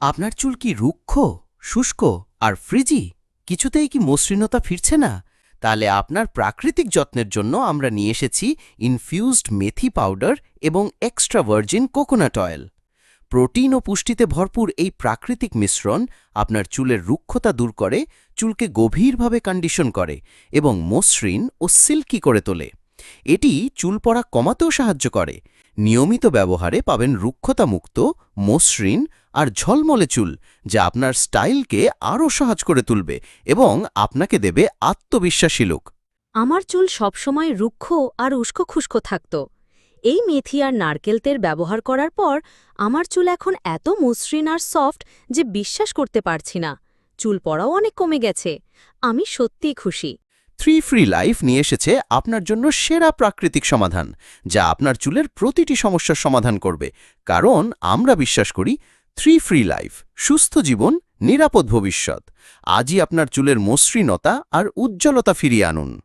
আপনার চুল কি রুক্ষ, শুষ্ক আর ফ্রিজি? কিছুতেই কি মসৃণতা ফিরছে না? তাহলে আপনার প্রাকৃতিক যত্নের জন্য আমরা নিয়ে এসেছি ইনফিউজড মেথি পাউডার এবং extra virgin coconut oil. Protein ও পুষ্টিতে ভরপুর এই প্রাকৃতিক মিশ্রণ আপনার চুলের রুক্ষতা দূর করে, চুলকে গভীরভাবে কন্ডিশন করে এবং মসৃণ ও সিল্কি করে তোলে। এটি চুল পড়া কমাতেও সাহায্য করে। নিয়মিত ব্যবহারে পাবেন রুক্ষতামুক্ত, মসৃণ আর ঝলমলে চুল, যা আপনার স্টাইলকে আরও সহজ করে তুলবে এবং আপনাকে দেবে আত্মবিশ্বাসী লুক। আমার চুল সবসময় রুক্ষ আর উস্কো-খুস্কো থাকত। এই মেথি আর নারকেল তেল ব্যবহার করার পর আমার চুল এখন এত মসৃণ আর সফট যে বিশ্বাস করতে পারছি না। চুল পড়াও অনেক কমে গেছে। আমি সত্যিই খুশি। থ্রি ফ্রি লাইফ নিয়ে এসেছে আপনার জন্য সেরা প্রাকৃতিক সমাধান, যা আপনার চুলের প্রতিটি সমস্যার সমাধান করবে। কারণ আমরা বিশ্বাস করি থ্রি ফ্রি লাইফ, সুস্থ জীবন, নিরাপদ ভবিষ্যৎ। আজই আপনার চুলের মসৃণতা আর উজ্জ্বলতা ফিরিয়ে আনুন।